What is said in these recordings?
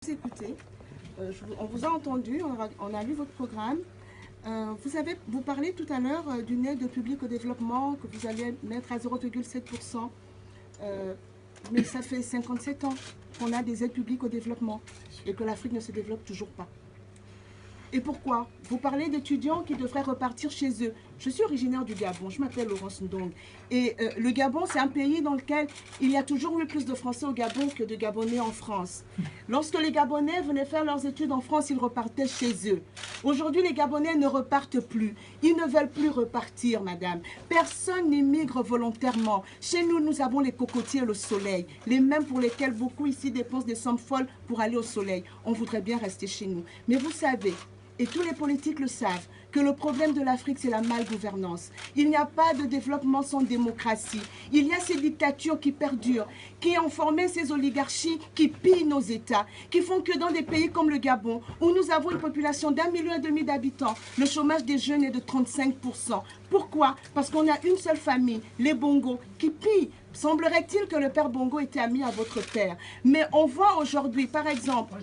Écoutez, on vous a entendu, on a lu votre programme. Vous parlez tout à l'heure d'une aide publique au développement que vous allez mettre à 0,7%. Mais ça fait 57 ans qu'on a des aides publiques au développement et que l'Afrique ne se développe toujours pas. Et pourquoi? Vous parlez d'étudiants qui devraient repartir chez eux. Je suis originaire du Gabon, je m'appelle Laurence Ndong. Et le Gabon, c'est un pays dans lequel il y a toujours eu plus de Français au Gabon que de Gabonais en France. Lorsque les Gabonais venaient faire leurs études en France, ils repartaient chez eux. Aujourd'hui, les Gabonais ne repartent plus. Ils ne veulent plus repartir, madame. Personne n'immigre volontairement. Chez nous, nous avons les cocotiers et le soleil, les mêmes pour lesquels beaucoup ici dépensent des sommes folles pour aller au soleil. On voudrait bien rester chez nous. Mais vous savez, et tous les politiques le savent, que le problème de l'Afrique, c'est la malgouvernance. Il n'y a pas de développement sans démocratie. Il y a ces dictatures qui perdurent, qui ont formé ces oligarchies qui pillent nos États, qui font que dans des pays comme le Gabon, où nous avons une population d'1,5 million d'habitants, le chômage des jeunes est de 35%. Pourquoi? Parce qu'on a une seule famille, les Bongo, qui pillent. Semblerait-il que le père Bongo était ami à votre père. Mais on voit aujourd'hui, par exemple,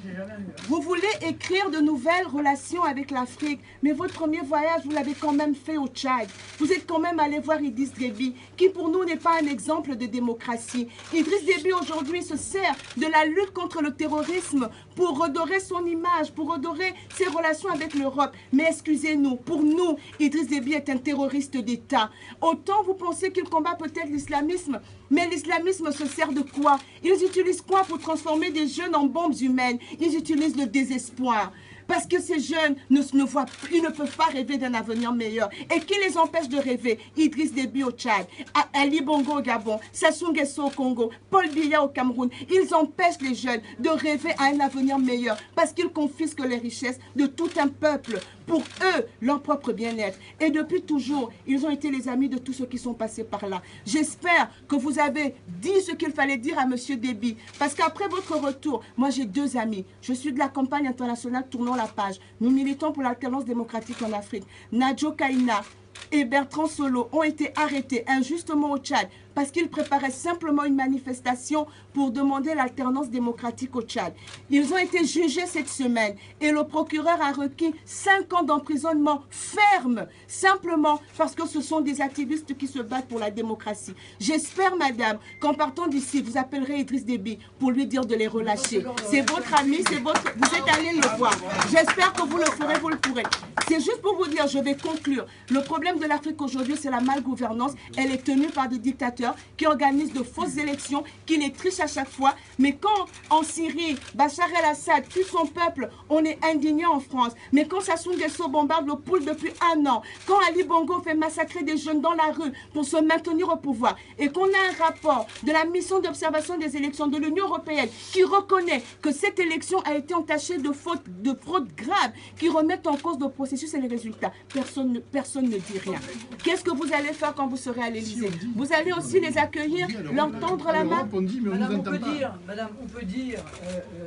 vous voulez écrire de nouvelles relations avec l'Afrique, mais votre premier voyage, vous l'avez quand même fait au Tchad. Vous êtes quand même allé voir Idriss Déby, qui pour nous n'est pas un exemple de démocratie. Idriss Déby aujourd'hui se sert de la lutte contre le terrorisme pour redorer son image, pour redorer ses relations avec l'Europe. Mais excusez-nous, pour nous, Idriss Déby est un terroriste d'État. Autant vous pensez qu'il combat peut-être l'islamisme, mais l'islamisme se sert de quoi? Ils utilisent quoi pour transformer des jeunes en bombes humaines? Ils utilisent le désespoir. Parce que ces jeunes ils ne peuvent pas rêver d'un avenir meilleur. Et qui les empêche de rêver? Idriss Déby au Tchad, Ali Bongo au Gabon, Sassou Nguesso au Congo, Paul Biya au Cameroun. Ils empêchent les jeunes de rêver à un avenir meilleur parce qu'ils confisquent les richesses de tout un peuple pour eux, leur propre bien-être. Et depuis toujours, ils ont été les amis de tous ceux qui sont passés par là. J'espère que vous avez dit ce qu'il fallait dire à M. Déby. Parce qu'après votre retour, moi j'ai 2 amis. Je suis de la campagne internationale Tournons la page. Nous militons pour l'alternance démocratique en Afrique. Nadjo Kaina et Bertrand Solo ont été arrêtés injustement au Tchad parce qu'ils préparaient simplement une manifestation pour demander l'alternance démocratique au Tchad. Ils ont été jugés cette semaine et le procureur a requis 5 ans d'emprisonnement ferme, simplement parce que ce sont des activistes qui se battent pour la démocratie. J'espère, madame, qu'en partant d'ici, vous appellerez Idriss Déby pour lui dire de les relâcher. C'est votre ami, vous êtes allé le voir. J'espère que vous le ferez, vous le pourrez. C'est juste pour vous dire, je vais conclure. Le problème de l'Afrique aujourd'hui, c'est la malgouvernance. Elle est tenue par des dictateurs qui organisent de fausses élections, qui les trichent à chaque fois. Mais quand en Syrie, Bachar el-Assad tue son peuple, on est indigné en France. Mais quand Sassou Nguesso bombarde le Poul depuis 1 an, quand Ali Bongo fait massacrer des jeunes dans la rue pour se maintenir au pouvoir, et qu'on a un rapport de la mission d'observation des élections de l'Union européenne qui reconnaît que cette élection a été entachée de fraude grave, qui remettent en cause le processus et les résultats, personne ne dit rien. Qu'est-ce que vous allez faire quand vous serez à l'Élysée? Vous allez aussi les accueillir, leur tendre la main? Madame, on peut dire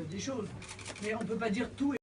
des choses, mais on ne peut pas dire tout.